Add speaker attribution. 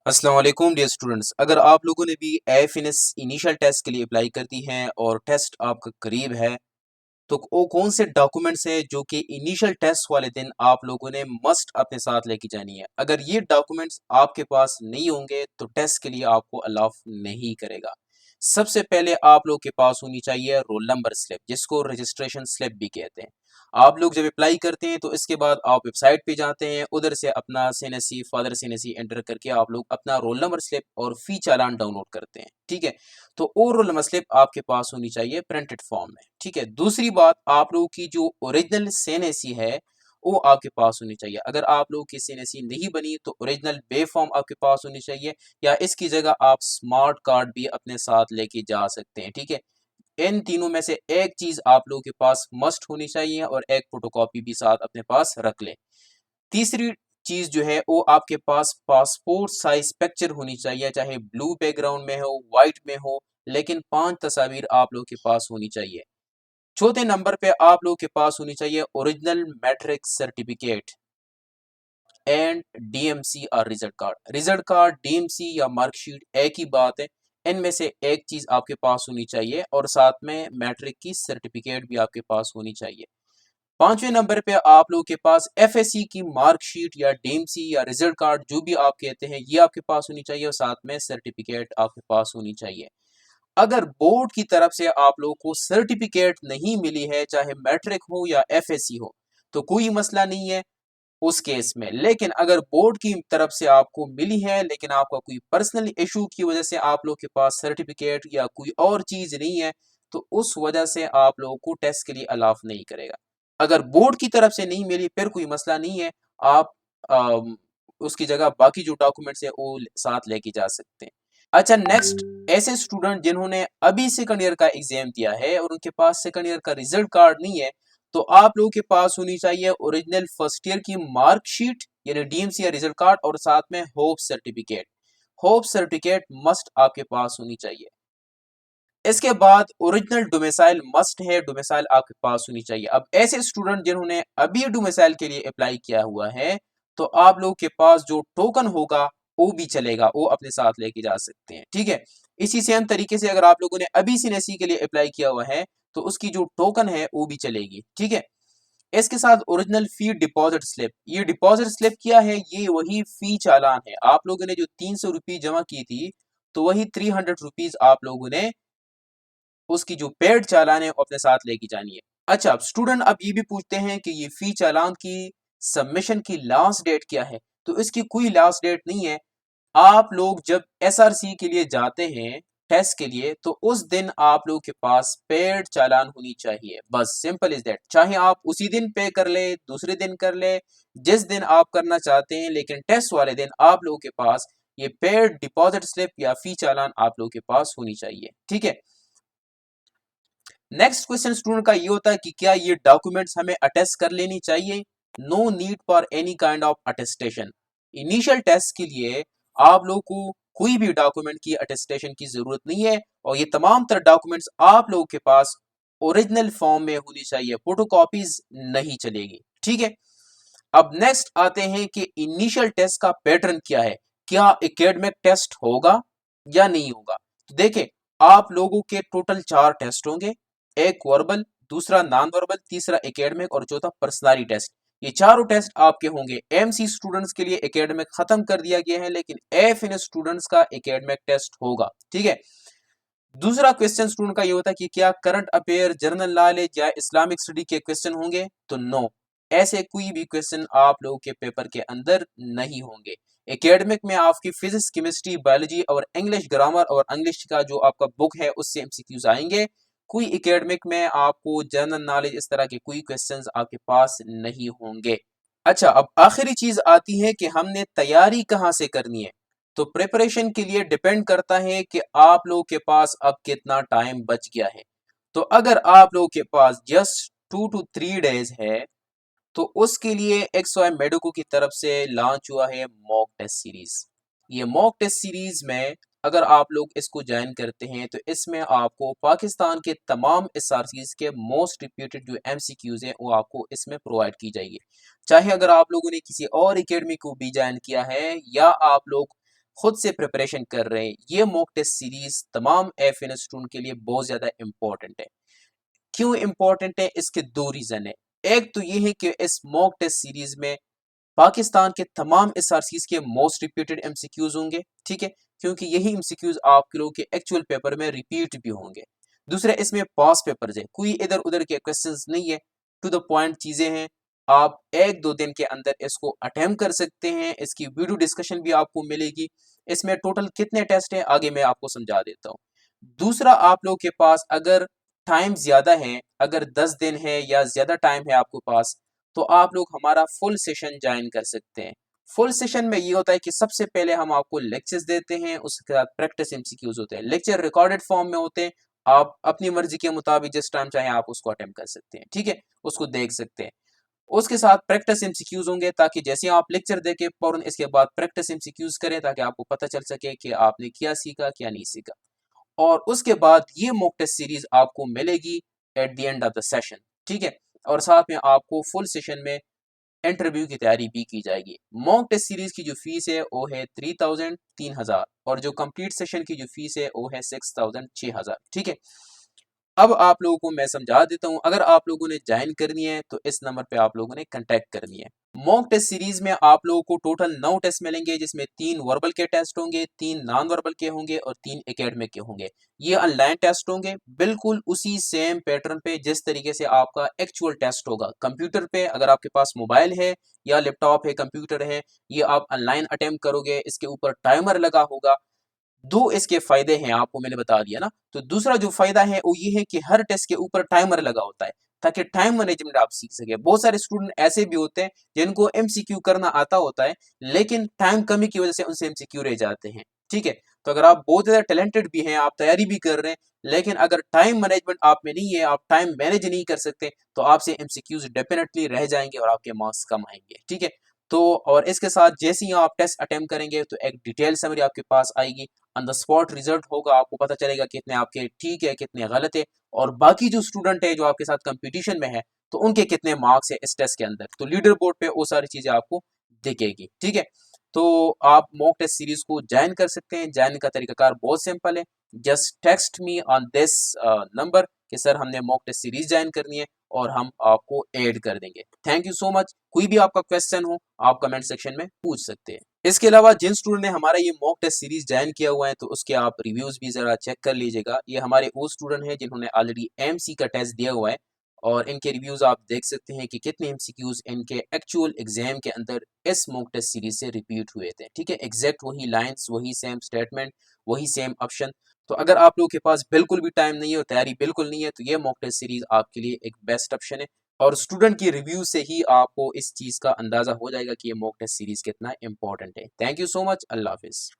Speaker 1: अस्सलाम वालेकुम dear students. अगर आप लोगों ने भी एफएनएस इनिशियल टेस्ट के लिए अप्लाई कर दी हैं और टेस्ट आपका करीब है, तो वो कौन से डॉक्यूमेंट्स हैं जो कि इनिशियल टेस्ट वाले दिन आप लोगों ने मस्ट अपने साथ लेके जानी है। अगर ये डॉक्यूमेंट्स आपके पास नहीं होंगे तो टेस्ट के लिए आपको अलाउ नहीं करेगा। सबसे पहले आप लोग के पास होनी चाहिए रोल नंबर स्लिप, जिसको रजिस्ट्रेशन स्लिप भी कहते हैं। आप लोग जब अप्लाई करते हैं तो इसके बाद आप वेबसाइट पे जाते हैं, उधर से अपना सीएनएससी फादर सीएनएससी एंटर करके आप लोग अपना रोल नंबर स्लिप और फी चालान डाउनलोड करते हैं। ठीक है, तो वो रोल नंबर स्लिप आपके पास होनी चाहिए प्रिंटेड फॉर्म में। ठीक है, दूसरी बात, आप लोगों की जो ओरिजिनल सीएनएससी है वो आपके पास होनी चाहिए। अगर आप लोगों की सीएनएससी नहीं बनी तो ओरिजिनल बे फॉर्म आपके पास होनी चाहिए, या इसकी जगह आप स्मार्ट कार्ड भी अपने साथ लेके जा सकते हैं। ठीक है, इन तीनों में से एक चीज आप लोगों के पास मस्ट होनी चाहिए और एक फोटोकॉपी भी साथ अपने पास रख लें। तीसरी चीज जो है वो आपके पास पासपोर्ट साइज पिक्चर होनी चाहिए, चाहे ब्लू बैकग्राउंड में हो व्हाइट में हो, लेकिन 5 तस्वीर आप लोगों के पास होनी चाहिए। चौथे नंबर पे आप लोगों के पास होनी चाहिए original matric certificate and DMC और रिजल्ट कार्ड डीएमसी या मार्कशीट एक ही बात है। इनमें से एक चीज आपके पास होनी चाहिए और साथ में मैट्रिक की सर्टिफिकेट भी आपके पास होनी चाहिए। पांचवें नंबर पे आप लोगों के पास एफएससी की मार्कशीट या डीएमसी या रिजल्ट कार्ड जो भी आप कहते हैं ये आपके पास होनी चाहिए और साथ में सर्टिफिकेट आपके पास होनी चाहिए। अगर बोर्ड की तरफ से आप लोगों को सर्टिफिकेट नहीं मिली है, चाहे मैट्रिक हो या एफएससी हो, तो कोई मसला नहीं है उस केस में। लेकिन अगर बोर्ड की तरफ से आपको मिली है लेकिन आपका कोई पर्सनल इशू की वजह से आप लोग के पास सर्टिफिकेट या कोई और चीज नहीं है, तो उस वजह से आप लोगों को टेस्ट के लिए अलाउ नहीं करेगा। अगर बोर्ड की तरफ से नहीं मिली फिर कोई मसला नहीं है, आप उसकी जगह बाकी जो डॉक्यूमेंट्स है वो साथ लेके जा सकते हैं। अच्छा, नेक्स्ट, ऐसे स्टूडेंट जिन्होंने अभी सेकंड ईयर का एग्जाम दिया है और उनके पास सेकंड ईयर का रिजल्ट कार्ड नहीं है, तो आप लोगों के पास होनी चाहिए ओरिजिनल फर्स्ट ईयर की मार्कशीट यानी डीएमसी या रिजल्ट कार्ड और साथ में hope certificate. Hope certificate must आपके पास होनी चाहिए। इसके बाद ओरिजिनल डोमिसाइल मस्ट है, डोमिसाइल आपके पास होनी चाहिए। अब ऐसे स्टूडेंट जिन्होंने अभी डोमिसाइल के लिए अप्लाई किया हुआ है, तो आप लोगों के पास जो टोकन होगा वो भी चलेगा, वो अपने साथ लेके जा सकते हैं। ठीक है, इसी सेम तरीके से अगर आप लोगों ने अभी सीएनएससी के लिए अप्लाई किया हुआ है तो उसकी जो टोकन है वो भी चलेगी। ठीक है, इसके साथ ओरिजिनल फी डिपॉजिट स्लिप, ये डिपॉजिट स्लिप क्या है, ये वही फी चालान है। आप लोगों ने जो 300 रुपये जमा की थी तो वही 300 रुपीज आप लोगों ने उसकी जो पेड चालान है वो अपने साथ लेके जानी है। अच्छा, अब स्टूडेंट अब ये भी पूछते हैं कि ये फी चालान की सबमिशन की लास्ट डेट क्या है, तो इसकी कोई लास्ट डेट नहीं है। आप लोग जब एसआरसी के लिए जाते हैं टेस्ट के लिए, तो उस दिन आप लोगों के पास पेड चालान होनी चाहिए, बस सिंपल इज दैट। चाहे आप उसी दिन पे कर ले, दूसरे दिन कर ले, जिस दिन आप करना चाहते हैं, लेकिन टेस्ट वाले दिन आप लोगों के पास ये पेड डिपॉजिट स्लिप या फी चालान आप लोगों के पास होनी चाहिए। ठीक है, नेक्स्ट क्वेश्चन स्टूडेंट का ये होता है कि क्या ये डॉक्यूमेंट्स हमें अटेस्ट कर लेनी चाहिए। No need for any kind of attestation. Initial test के लिए आप लोगों को कोई भी डॉक्यूमेंट की अटेस्टेशन की जरूरत नहीं है और ये तमाम तरह डॉक्यूमेंट्स आप लोगों के पास ओरिजिनल फॉर्म में होनी चाहिए, फोटोकॉपीज नहीं चलेगी। ठीक है, अब नेक्स्ट आते हैं कि इनिशियल टेस्ट का पैटर्न क्या है, क्या एकेडमिक टेस्ट होगा या नहीं होगा। तो देखें, आप लोगों के टोटल 4 टेस्ट होंगे, एक वर्बल, दूसरा नॉन वर्बल, तीसरा एकेडमिक और चौथा पर्सनालिटी टेस्ट। ये चारों टेस्ट आपके होंगे। एमसी स्टूडेंट्स के लिए एकेडमिक खत्म कर दिया गया है, लेकिन एफएन स्टूडेंट्स का एकेडमिक टेस्ट होगा। ठीक है, दूसरा क्वेश्चन स्टूडेंट का ये होता है कि क्या करंट अफेयर, जनरल नॉलेज या इस्लामिक स्टडी के क्वेश्चन होंगे, तो नो, ऐसे कोई भी क्वेश्चन आप लोगों के पेपर के अंदर नहीं होंगे। एकेडमिक में आपकी फिजिक्स, केमिस्ट्री, बायोलॉजी और इंग्लिश ग्रामर और इंग्लिश का जो आपका बुक है उससे एमसीक्यूज आएंगे। कोई एकेडमिक में आपको जनरल नॉलेज इस तरह के कोई क्वेश्चंस आपके पास नहीं होंगे। अच्छा, अब आखिरी चीज आती है कि हमने तैयारी कहाँ से करनी है। तो प्रिपरेशन के लिए डिपेंड करता है कि आप लोगों के पास अब कितना टाइम बच गया है। तो अगर आप लोगों के पास जस्ट 2 to 3 डेज है, तो उसके लिए एक्सवाई मेडिको की तरफ से लॉन्च हुआ है मॉक टेस्ट सीरीज। ये मॉक टेस्ट सीरीज में अगर आप लोग इसको ज्वाइन करते हैं तो इसमें आपको पाकिस्तान के तमाम एसआरसीज के मोस्ट रिपीटेड जो एमसीक्यूज हैं वो आपको इसमें प्रोवाइड की जाएगी। चाहे अगर आप लोगों ने किसी और एकेडमी को भी ज्वाइन किया है या आप लोग खुद से प्रिपरेशन कर रहे हैं, ये मॉक टेस्ट सीरीज तमाम एफिन स्टूडेंट के लिए बहुत ज्यादा इंपॉर्टेंट है। क्यों इंपॉर्टेंट है? इसके दो रीजन है। एक तो ये है कि इस मॉक टेस्ट सीरीज में पाकिस्तान के तमाम एसआरसीज के मोस्ट रिपीटेड एमसीक्यूज होंगे, ठीक है, क्योंकि यही एमसीक्यूज आपके लोगों के एक्चुअल पेपर में रिपीट भी होंगे। दूसरा, इसमें पास पेपर्स है, कोई इधर उधर के क्वेश्चंस नहीं है, टू द पॉइंट चीजें हैं। आप एक दो दिन के अंदर इसको अटेम्प्ट कर सकते हैं। इसकी वीडियो डिस्कशन भी आपको मिलेगी। इसमें टोटल कितने टेस्ट हैं आगे मैं आपको समझा देता हूँ। दूसरा, आप लोगों के पास अगर टाइम ज्यादा है, अगर 10 दिन है या ज्यादा टाइम है आपके पास, तो आप लोग हमारा फुल सेशन ज्वाइन कर सकते हैं। फुल सेशन में ये होता है कि सबसे पहले हम आपको लेक्चर्स देते हैं, उसके बाद प्रैक्टिस एमसीक्यूज होते हैं। लेक्चर रिकॉर्डेड फॉर्म में होते हैं, आप अपनी मर्जी के मुताबिक जिस टाइम चाहे आप उसको अटेम्प्ट कर सकते हैं, ठीक है, उसको देख सकते हैं। उसके साथ प्रैक्टिस एमसीक्यूज होंगे, ताकि जैसे आप लेक्चर देके फौरन इसके बाद प्रैक्टिस एमसीक्यूज करें, ताकि आपको पता चल सके कि आपने क्या सीखा क्या नहीं सीखा। और उसके बाद ये मॉक टेस्ट सीरीज आपको मिलेगी at the end of the session, ठीक है, और साथ में आपको फुल सेशन में इंटरव्यू की तैयारी भी की जाएगी। मॉक टेस्ट सीरीज की जो फीस है वो है 3000 3000, और जो कंप्लीट सेशन की जो फीस है वो है 6000 6000, ठीक है। अब आप लोगों को मैं समझा देता हूं, अगर आप लोगों ने ज्वाइन करनी है तो इस नंबर पे आप लोगों ने कांटेक्ट करनी है। मॉक टेस्ट सीरीज में आप लोगों को टोटल 9 टेस्ट मिलेंगे, जिसमें 3 वर्बल के टेस्ट होंगे, 3 नॉन वर्बल के होंगे और 3 एकेडमिक के होंगे। ये ऑनलाइन टेस्ट होंगे, बिल्कुल उसी सेम पैटर्न पे जिस तरीके से आपका एक्चुअल टेस्ट होगा कंप्यूटर पे। अगर आपके पास मोबाइल है या लैपटॉप है, कंप्यूटर है, ये आप ऑनलाइन अटेम्प्ट करोगे, इसके ऊपर टाइमर लगा होगा। दो इसके फायदे हैं, आपको मैंने बता दिया ना। तो दूसरा जो फायदा है वो ये है कि हर टेस्ट के ऊपर टाइमर लगा होता है, ताकि टाइम मैनेजमेंट आप सीख सके। बहुत सारे स्टूडेंट ऐसे भी होते हैं जिनको एमसीक्यू करना आता होता है, लेकिन टाइम कमी की वजह से उनसे एमसीक्यू रह जाते हैं, ठीक है। तो अगर आप बहुत ज्यादा टैलेंटेड भी हैं, आप तैयारी भी कर रहे हैं, लेकिन अगर टाइम मैनेजमेंट आप में नहीं है, आप टाइम मैनेज नहीं कर सकते, तो आपसे एमसीक्यूज डेफिनेटली रह जाएंगे और आपके मार्क्स कम आएंगे, ठीक है। तो और इसके साथ जैसे ही आप टेस्ट अटेम्प्ट करेंगे तो एक डिटेल समरी आपके पास आएगी, ऑन द स्पॉट रिजल्ट होगा, आपको पता चलेगा कितने आपके ठीक है कितने गलत है, और बाकी जो स्टूडेंट है जो आपके साथ कंपटीशन में है तो उनके कितने मार्क्स है इस टेस्ट के अंदर। तो लीडर बोर्ड पे वो सारी चीजें आपको दिखेगी, ठीक है। तो आप मॉक टेस्ट सीरीज को ज्वाइन कर सकते हैं। ज्वाइन का तरीकाकार बहुत सिंपल है, just text me on this number कि सर हमने मॉक टेस्ट सीरीज ज्वाइन करनी है, और हम आपको ऐड कर देंगे। Thank you so much. कोई भी आपका क्वेश्चन हो आप कमेंट सेक्शन में पूछ सकते हैं। इसके अलावा जिन स्टूडेंट ने हमारा ये मॉक टेस्ट सीरीज ज्वाइन किया हुआ है तो उसके आप रिव्यूज भी जरा चेक कर लीजिएगा। ये हमारे वो स्टूडेंट हैं जिन्होंने ऑलरेडी एमसी का टेस्ट दिया हुआ है, और इनके रिव्यूज आप देख सकते हैं कि कितने एमसीक्यूज इनके एक्चुअल एग्जाम के अंदर इस मॉक टेस्ट सीरीज से रिपीट हुए थे, ठीक है। एग्जैक्ट वही लाइंस, वही सेम स्टेटमेंट, वही सेम ऑप्शन। तो अगर आप लोगों के पास बिल्कुल भी टाइम नहीं है और तैयारी बिल्कुल नहीं है, तो ये मॉक टेस्ट सीरीज आपके लिए एक बेस्ट ऑप्शन है। और स्टूडेंट की रिव्यू से ही आपको इस चीज का अंदाजा हो जाएगा कि ये मॉक टेस्ट सीरीज कितना इंपॉर्टेंट है। Thank you so much. Allah Hafiz.